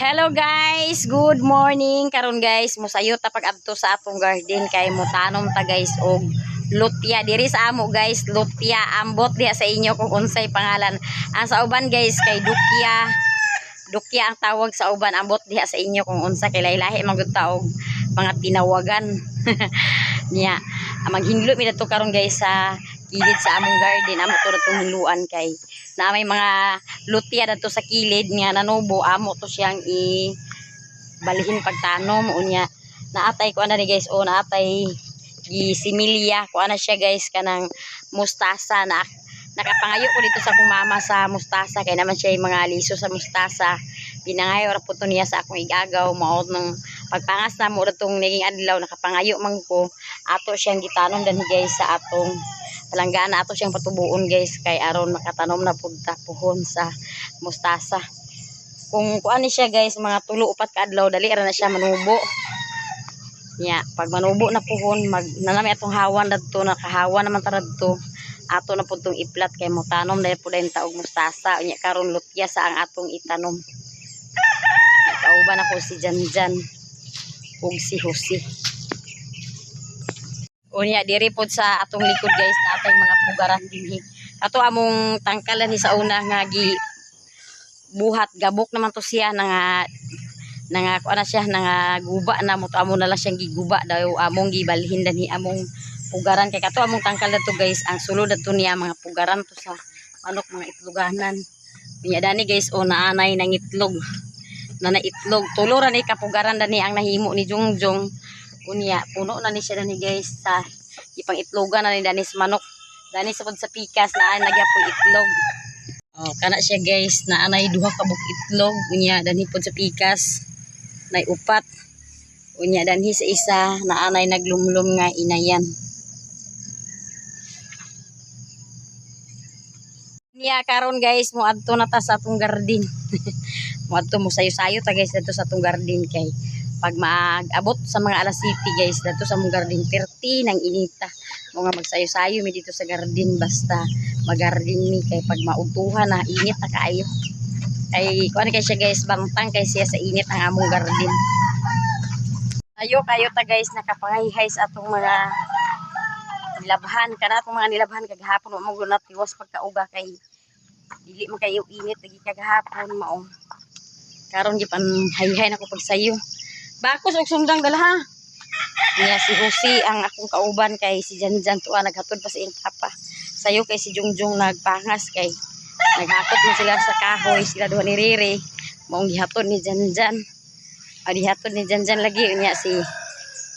Hello guys, good morning. Karon guys, musayo ta pag-adto sa atong garden kay mutanom ta guys og lutya diri sa amo guys. Lutya ambot diha sa inyo kung unsay pangalan. Ang sa uban guys kay dukya. Dukya ang tawag sa uban, ambot diha sa inyo kung unsa kay lahi-lahi man gud ta og mga tinawagan. Niya, maghinlo mi dito karon guys sa kilid sa among garden. Amo to natong hinluan kay na may mga lutya dito sa kilid nga nanubo. Amo to siyang i balihin pagtanom unya. Naatay ko ana ni guys, o naatay similya ko ana siya guys kanang mustasa na nakapangayo ko dito sa akong mama sa mustasa kay naman siya yung mga liso sa mustasa. Pinangayo ra po to niya sa akong igagaw mao nang pagpangas na mo datong naging adlaw nakapangayo man ko ato siyang gitanom dan guys sa atong palanggana. Ato siyang patubuon guys kay aron makatanom na pud ta puhon sa mustasa. Kung kuan ni siya guys mga 3-4 ka adlaw dali ra na siya manubo. Nya pag manubo na puhon nanami atong hawan dadto nakahawan naman ta dadto. Ato na pud tong iplat kay mo tanom dahil pud dayon taog mustasa unya karon lutya sa ang atong itanom. Kauban ako si Janjan ug si Jose. Unya diri pod sa atong likod guys natay mga pugaran dinhi. Ato among tangkalan ni sa una nga gi buhat gabok naman to siya nga kuan na siya nga guba na mo to amo na lang siyang giguba daw among gibalhin danhi among pugaran kay kato among tangkal dato guys ang sulod dato niya mga pugaran to sa manok mga itloganan. Unya dani guys o naanay nang itlog na itlog tulo ra ni kapugaran dani ang nahimo ni Jungjong. Unya puno na ni siya dani guys sa ipang itlogan na ni dani sa manok dani sa sa pikas na nagyapoy itlog. Oh kana siya guys naanay duha ka buk itlog unya dani pod sa pikas nay upat unya danhi sa isa naanay naglumlum nga inayan. Niya karon guys mo adto na ta sa atong garden. Mo adto mo sayo-sayo ta guys dito sa atong garden kay pag mag-abot sa mga alas 7 guys dito sa among garden 30 nang inita. Mo nga magsayo-sayo mi dito sa garden basta mag-garden mi kay pag mautuhan na init na kaayo. Kay kuan kay siya guys bangtang kay siya sa init ang among garden. Ayo kayo ta guys nakapangayhay sa atong mga nilabhan kana atong mga nilabhan kagahapon mo mo natiwas pagkauga kay dili man kayo init lagi kagahapon mao. Karon gipan hayhay nako pagsayo. Bakos og sundang dala ha. Niya si Jose ang akong kauban kay si Janjan tuwa naghatod pa sa iyang papa. Sayo kay si Jungjong nagpangas kay naghatod man sila sa kahoy sila duha ni Riri maong gihatod ni Janjan. Gihatod ni Janjan lagi unya si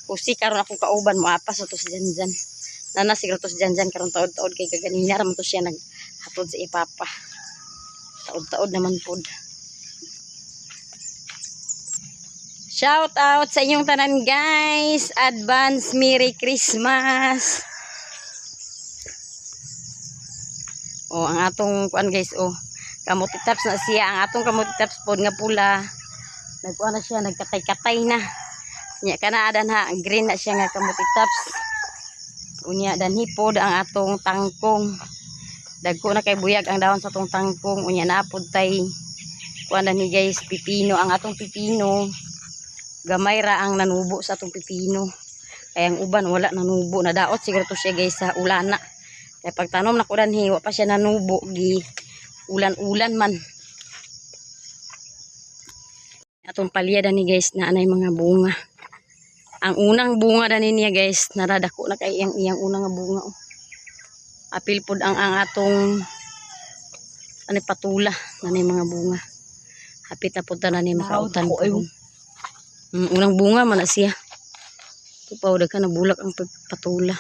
Jose karon akong kauban mo apas to si Janjan. Nana siguro to si Janjan karon taod-taod kay kaganina ra man to siya naghatod sa ipapa. Taod-taod naman pod. Shout out sa inyong tanan guys. Advance Merry Christmas. Oh, ang atong kuan guys oh. Kamuti taps na siya. Ang atong kamuti taps pod nga pula. Nagkuan na siya, nagkatay-katay na. Nya kana adan ha, green na siya nga kamuti taps. Unya danhi pod ang atong tangkong. Dagko na kay buyag ang dahon sa atong tangkong. Unya na pod tay kuan ni guys pipino. Ang atong pipino gamay ra ang nanubo sa atong pipino. Kaya ang uban wala nanubo. Nadaot siguro to siya guys sa ulana. Kaya pagtanom na ko danhi wa pa siya nanubo gi ulan-ulan man. Atong palya dani guys na anay mga bunga. Ang unang bunga dani niya guys naradako na kay iyang unang bunga oh. Apil pod ang atong ani patula nani mga bunga. Hapit na pod ta nani makautan ko. Unang bunga man na siya. Tupaw daghan na bulak ang patula.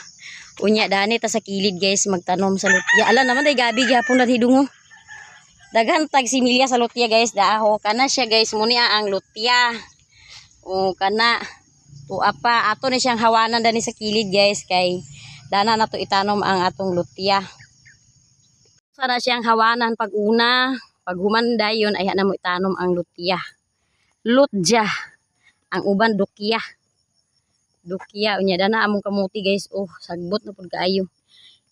Unya dani ta sa kilid guys magtanom sa lutya. Ala naman day gabi gyapon na hidungo. Daghan tag similya sa lutya guys daaho kana siya guys muni ang lutya. O kana tuwa pa ato ni siyang hawanan dani sa kilid guys kay dana na to itanom ang atong lutya. Sana siyang hawanan pag una, pag humanday yon ay na mo itanom ang lutya. Lutya. Ang uban dukya. Dukya unya dana among kamuti guys. Oh, sagbot na pud kaayo.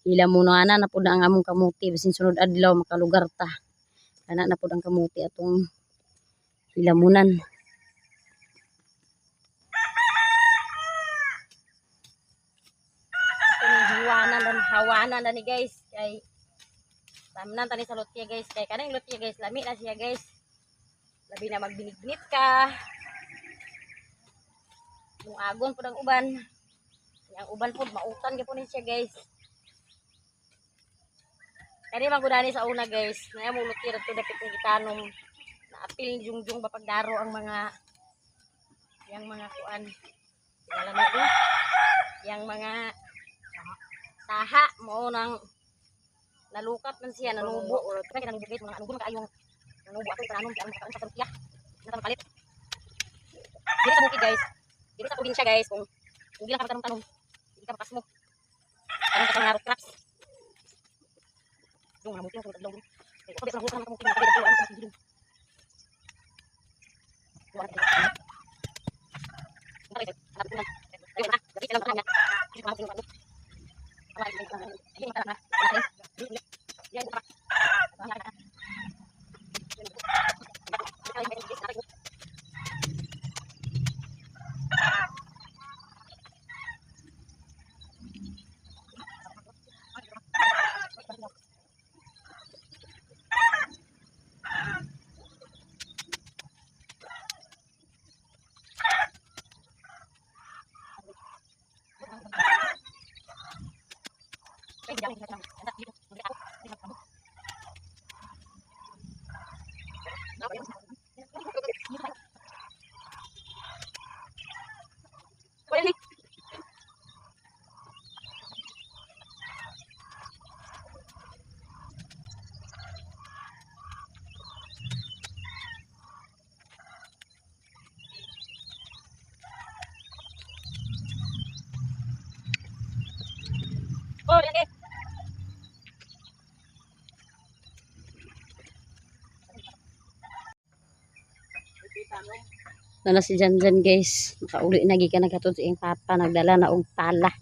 Ila mo na pud ang among kamuti bisin sunod adlaw makalugar ta. Kana na pud ang kamuti atong Ilamunan. Ito ni hawanan na ni guys. Kay tamnan tani sa lutya guys. Kay kanang lutya guys, lami na siya guys. Labi na magbinit-binit ka. Yung agon po ng uban. Yung uban po, mautan ka po siya guys. Kani magudani sa una guys. Naya mo lutya ito dapat ng itanom. Naapil ni Jungjung bapagdaro ang mga yang mga kuan. Alam mo ko? Yang mga taha mo nang nalukat man siya, nanubo. Kaya nanubo guys, mga anugon kaayong nanubo ako itanom kaya ang sa lutya. Natang palit. Dito sa bukid guys. Dito sa probinsya guys, kung hindi lang ka magtanong-tanong, hindi ka makas mo. Tanong ka sa mga root crops. Yung mga muti lang sa loob. Kaya ako dito na husang mga muti, mga kapit ang mga muti. Oh, yan Nana si Janjan guys, nakauli na gikan naghatod sa iyang papa, nagdala na og pala.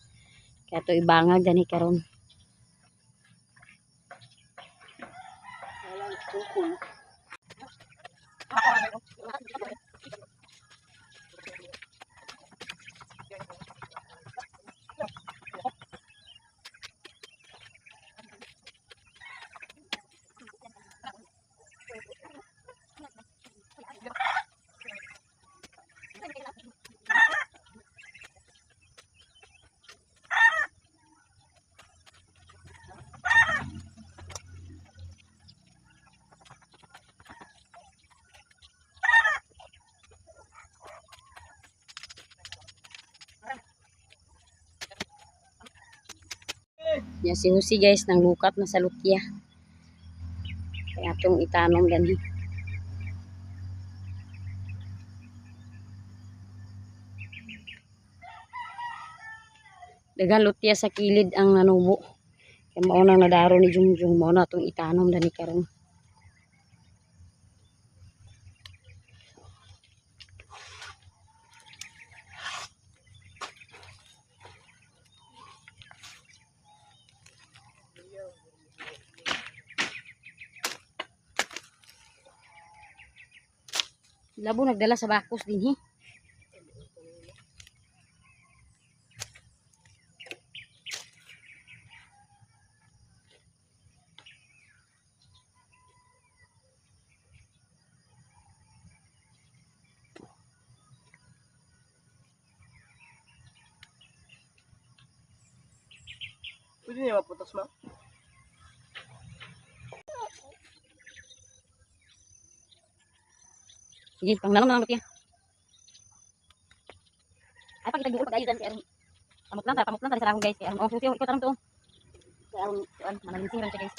Kaya to ibangag gani karon. Ya si Husi guys, nang lukat na sa lutya. Kaya itong itanong gani. Dagang lutya sa kilid ang nanubo. Kaya maunang nadaro ni Jungjung, mauna itong itanom gani karon. Labo nagdala sa bakos din he. Pwede niya maputas ma? Sige, pang nalang nalang lutya. Ay pag itagbuol pag-ayo dyan kaya pamutlan sa sarang guys. Kaya oh, Husi, ikaw tarong to. Kaya manalinsin rin siya guys.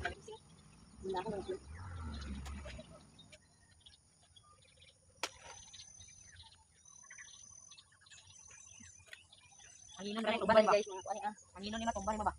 Manalinsin. Hindi ako manalinsin. Hanginon na tumbay guys, hanginon ni matumbay mo ba?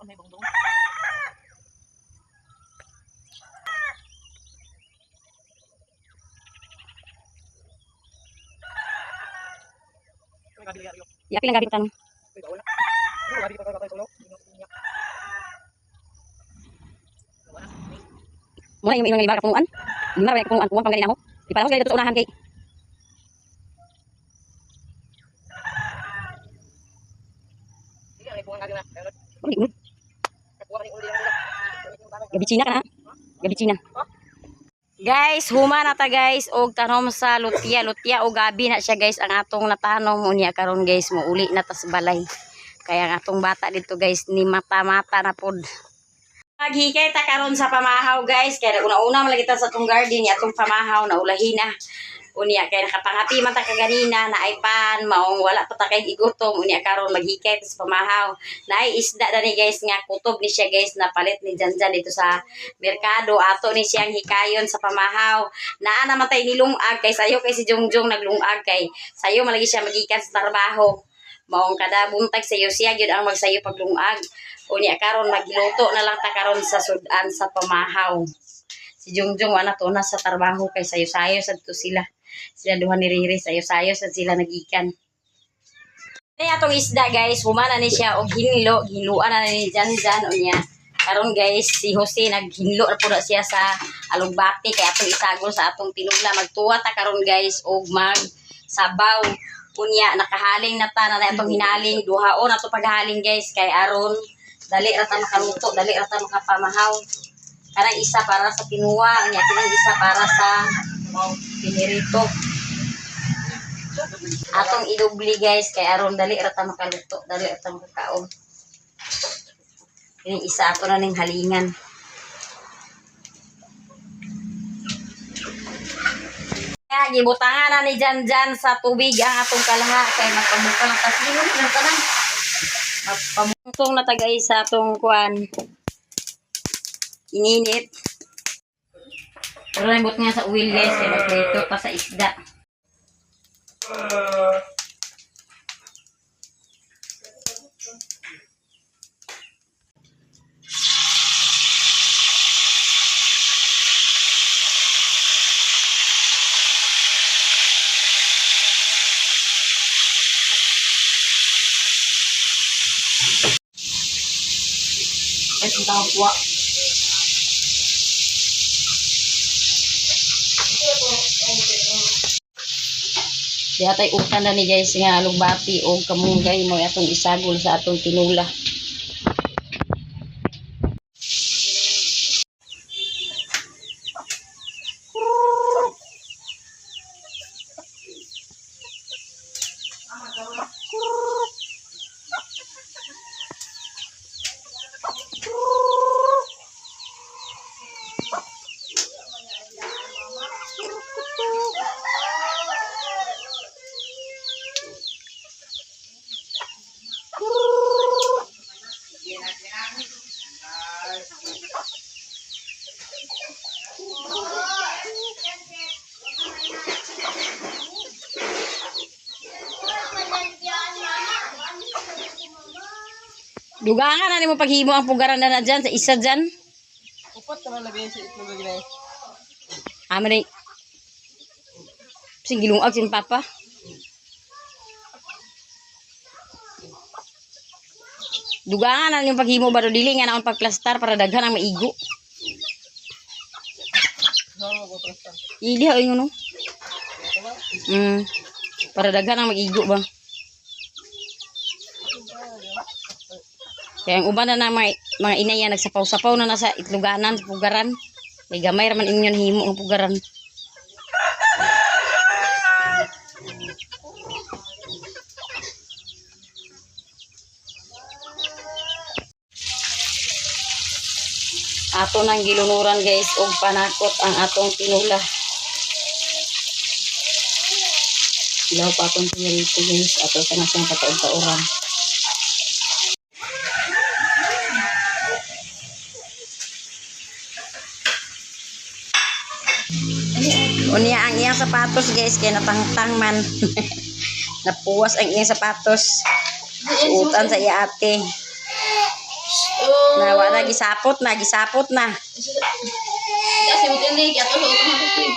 may bangdong. Di apil ang gabi ko tanong. Muna yung ilang iba kapunguan. Lima ra kapunguan kuwang panggalin ako. Di pala ko dito sa unahan kay. Gabi China ka na. Gabi China. Guys, huma na ta guys og tanom sa lutya o gabi na siya guys ang atong natanom unya karon guys mo uli na ta sa balay. Kaya ang atong bata dito guys ni mata-mata na pod. Maghikay ta karon sa pamahaw guys kaya una-una malagi ta sa atong garden ya atong pamahaw na ulahin na. Unya kay nakapangapi man ta kaganina na ay pan maong wala pa ta kay igutom unya karon maghikay ta sa pamahaw. Naay isda dani guys nga kutob ni siya guys na palit ni Janjan dito sa merkado ato ni siyang hikayon sa pamahaw. Naa naman tay nilungag kay sayo kay si Jongjong naglungag kay sayo malagi siya magikan sa trabaho. Maong kada buntag sayo siya gyud ang magsayo paglungag. Unya karon magluto na lang ta karon sa sudan sa pamahaw. Si Jongjong wala to na sa trabaho kay sayo-sayo sa to sila. Sila duha ni Riri sayo-sayo sa sila nagikan. Ay atong isda guys, humana ni siya og hiluan na ni Janjan unya. Karon guys, si Jose naghinlo na pud siya sa alugbati kay atong isagol sa atong tinula. Magtuwa ta karon guys og mag sabaw. Unya nakahaling na ta na atong hinaling duhaon ato paghaling guys kay aron dali ra ta makaluto, dali ra ta makapamahaw. Kanang isa para sa tinuwa, unya kanang isa para sa pinirito. Atong idubli guys kay aron dali ra ta makaluto, dali ra ta makakaon. Ini isa ato na ning halingan. Kaya gibutangan na ni Janjan sa tubig ang atong kalaha kay magpamuka ng tasilong ng tanan. Magpamutong na ta guys sa atong kuan. Ininit. Pero nabot nga sa oil guys kay magprito pa sa isda. Ito ang kuwa. Di atay utan na ni guys nga alugbati o kamunggay mo atong isagol sa atong tinula. Dugangan na ni mo paghimo ang pugaran na dyan sa isa dyan. Upat naman lagay sa itlog lagi na. Amo na sing gilungag sin papa. Dugangan na ni mo paghimo baro dili nga naon pagplastar para daghan ang maigo. Idi ay ngono. Para daghan ang maigo ba. Kaya ang uban na mga inay yan, nagsapaw-sapaw na nasa itluganan, sa pugaran. May gamay raman inyo himo ng pugaran. Ato nang gilunuran guys, og panakot ang atong tinula. Ilaw pa atong pinirito guys, ato sa nasang kataon-taoran. Unya ang iyang sapatos guys kay natangtang man. Napuwas ang iyang sapatos. Utan sa iya ate. Nawa na, gisapot na, gisapot na. Kasi mo tinig, ato sa automatic.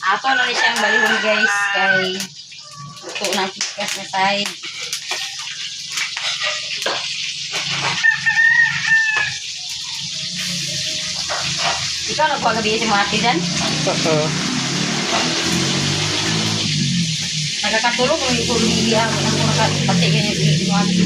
Ato na rin siyang balihon guys. Kay ito na kikas na side. Ikaw nagkuha gabi si Mati dyan? Oo. Nagkakatulog kung ito lumiya. Ang nakapati yun yung Mati.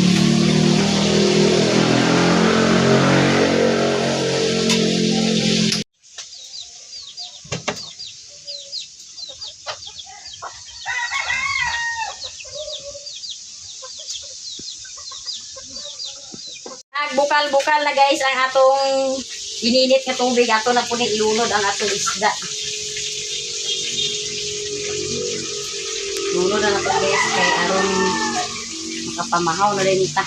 Bukal-bukal na guys ang atong ininit nga tubig. Ato na po ni ilunod ang atong isda. Lunod na nato guys kay aron makapamahaw na rin ta.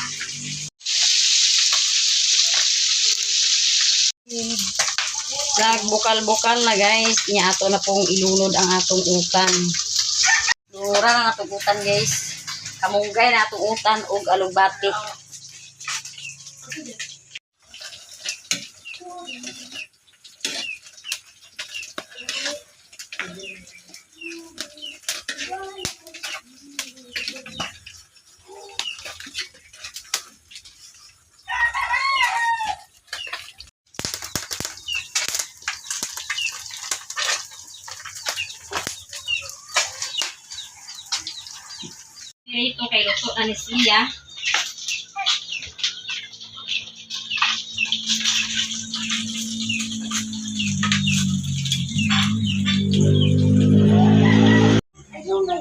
Bukal-bukal na guys. Nya ato na pong ilunod ang atong utan. Lura na atong utan guys. Kamunggay na atong utan ug alugbati. Ito kay luto na ni siya.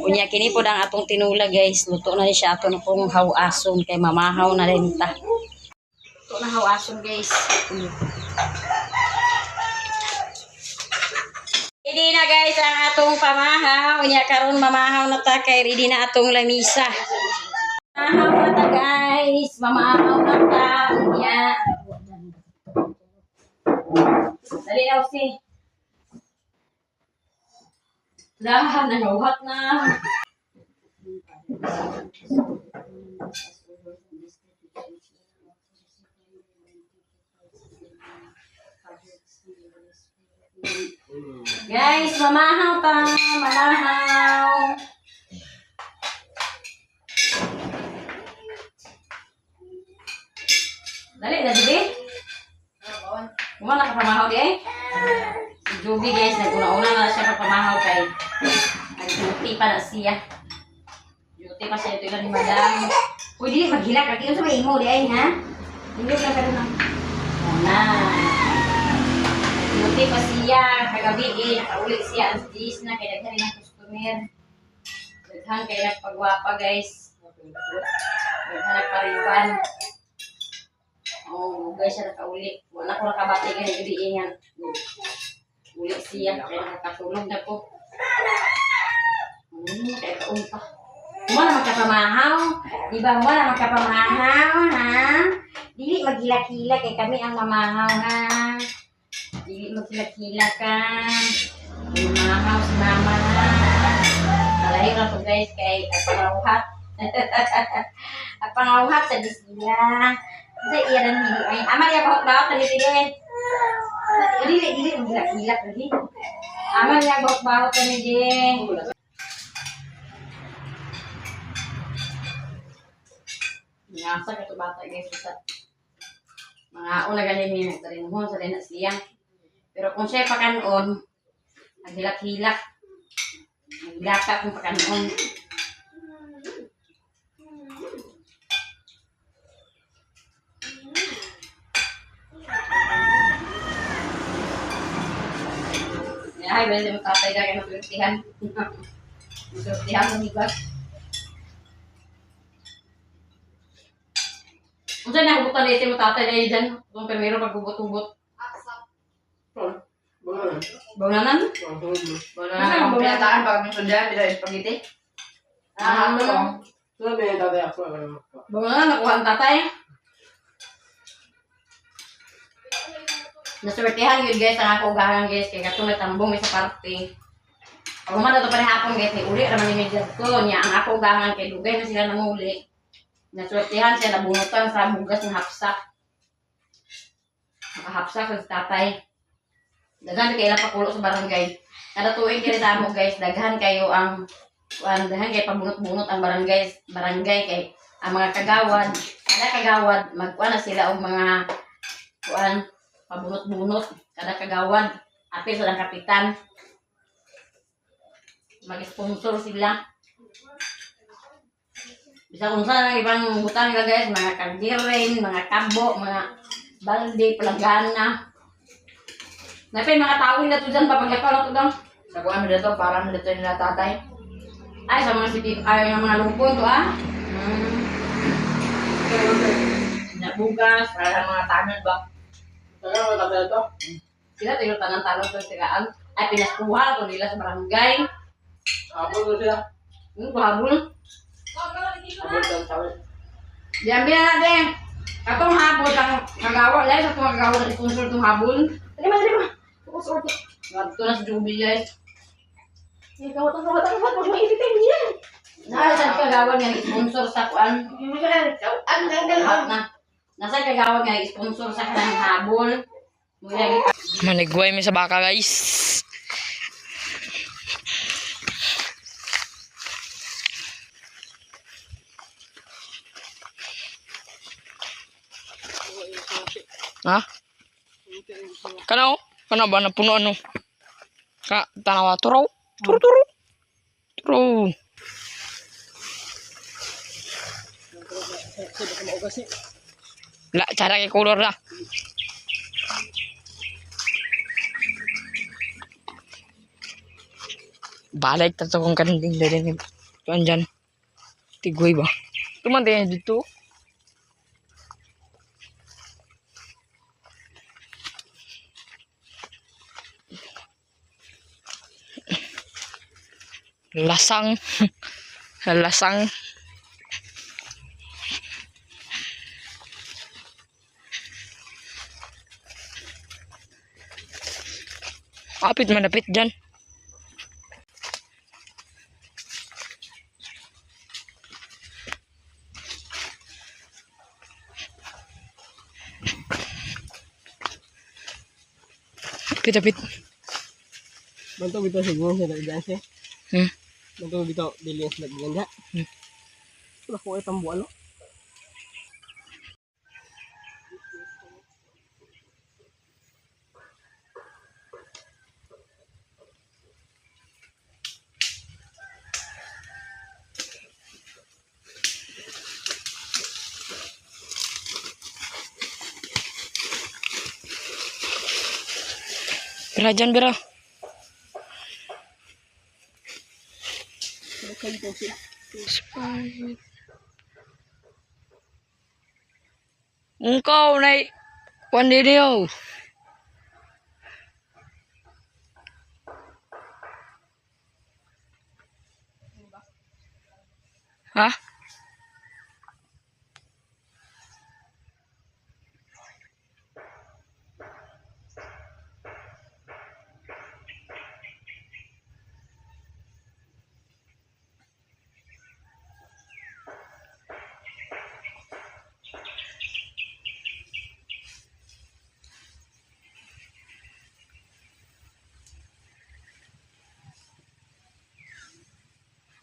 Unya kini po ang atong tinula guys. Luto na ni siya ato na pong hawason kay mamahaw na rin ta. Luto na hawason guys. Ready na guys ang atong pamahaw. Unya karon mamahaw na ta kay ready na atong lamisa. Mamahaw na ta guys. Mamahaw na ta. Unya. Dali na usi. Lahat na nauhat na. Guys, mamahaw ta, mamahaw. Dali na Jubi. Kumana ka pamahaw di eh? Si Jubi guys, naguna-una na siya pamahaw kay nag-duty pa na siya. Duty pa siya ito lang ni madam. Uy, dili maghilak. Kaya sa may imo di ay ha? Hindi lang ka na. Una. Duty pa siya. Kagabi eh, nakaulit siya. Ang 10 na kaya nagkari ng customer. Daghan kaya nagpagwapa guys. Daghan nagpariban. Oh, guys, siya nakaulit. Wala ko nakabati ka ni gabi nga. Ulit siya. Kaya nakatulog na ko. Kaya kaunta. Muna magkapamahaw. Diba muna magkapamahaw, ha? Dili maghila-hila kay kami ang mamahaw, ha? Dili maghila-hila ka. Mamahaw si mama, ha? Malayo na to guys kay pangawhat. At pangawhat sa disila. Kasi iyan ang hilo. Ay, ama niya bahot-bahot na nito Dili maghila-hila lagi. Ama niya bahot-bahot na nito Nasa ka ito bata guys sa mga una galing niya nagtarinhon sa rin na siya. Pero kung siya pakanon, naghilak-hilak. Naghilaka kung pakanon. Ay, bala mo tatay na kayo magsurtihan. Magsurtihan ng hibag. Kung saan nakubutan na ito mo tatay na dyan, kung primero pagbubot-ubot. Banganan? Kasi ang pinataan pag may sundan, bila spaghetti. Banganan, nakuha ang tatay. Nasurtihan yun guys, ang ako ugahan guys, kaya katong natambong may sa parte. Humana to pa hapon guys, ni uli raman ni medyo ko niya ang ako gangan kay dugay na sila nanguli. Nasultihan siya nabunutan sa bugas ng hapsak. Nakahapsak sa tatay. Daghan kay ilang pakulo sa barangay. Kada tuig kay sa amo guys, daghan kayo ang daghan kay pabunot-bunot ang barangay kay ang mga kagawad, kada kagawad magkuan na sila og mga kuan pabunot-bunot kada kagawad. Apil sa kapitan. Mag-sponsor sila. Bisa kung saan ang ibang butang nila guys, mga kaldirin, mga kabo, mga balde, palagana. Napay mga tawin na to dyan, papaglakaw na to dyan. Sa kuha mo dito, para mo dito nila tatay. Ay, sa mga mga lupon to ah. Nabugas, Para sa mga tanod ba? Kaya mo tabi ito. sila tayo tanang talong to tigaan. Ay, pinaskuha ko nila sa barangay. Habol ko sila. Habol. Habol daw tawid. Diyan biya natin. Katong habol ang nagawa. Lalo sa itong nagawa na sponsor itong habol. Dali ba? Ngadto na sa Jubi guys. Gawat. Huwag mo ititin yan. Nasa kagawa nga sponsor sa kuan. Lahat na. Nasa kagawa nga sponsor sa kanang habol. Manigway mi sa baka guys. Ha? Kana ba na puno ano? Tanawa turo. Turo. La cara kay kolor la. Balik ta kung kaninding din kuan dyan. Tigoy ba? Tumantay dito. Lasang. Lasang. Apit manapit dyan. Apit. Bantu bitaw siguro sa dagdan siya. Bantu bitaw dili sa dagdan. Wala ko ay tambuan no. Bira dyan, bira. Ungkaw na pandiriyo. Ha?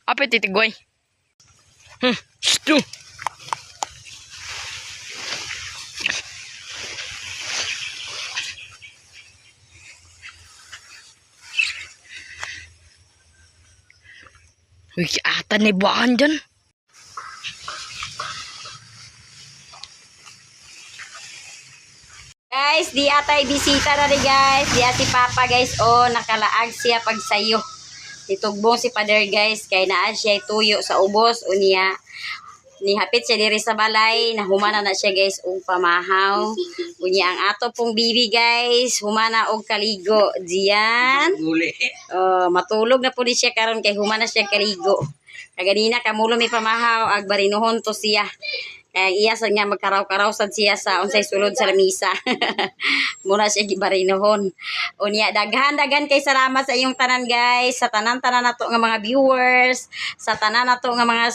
Apa titigway? Stu. Wih, atan ni buahan dyan. Guys, di atay bisita na rin guys. Di si Papa guys. Oh, nakalaag siya pag sayo. Itugbong si Father guys. Kay naa siya tuyo sa ubos. O niya. Nihapit siya diri sa balay. Nahumana na siya guys. Og pamahaw. O niya ang ato pong bibi guys. Humana og kaligo. Diyan. Matulog na po di siya karon kay humana siya kaligo. Kaganina kamulo may pamahaw. Ag barinuhon to siya. Kaya iya sad nga magkaraw-karaw sad siya sa unsay sulod sa lamisa. Muna siya gibarinohon. Unya daghan kay salamat sa inyong tanan guys, sa tanan-tanan nato nga mga viewers, sa tanan nato nga mga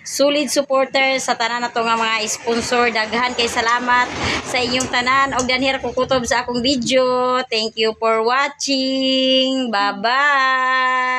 solid supporters, sa tanan nato nga mga sponsor. Daghan kay salamat sa inyong tanan og danhir ko kutob sa akong video. Thank you for watching. Bye-bye.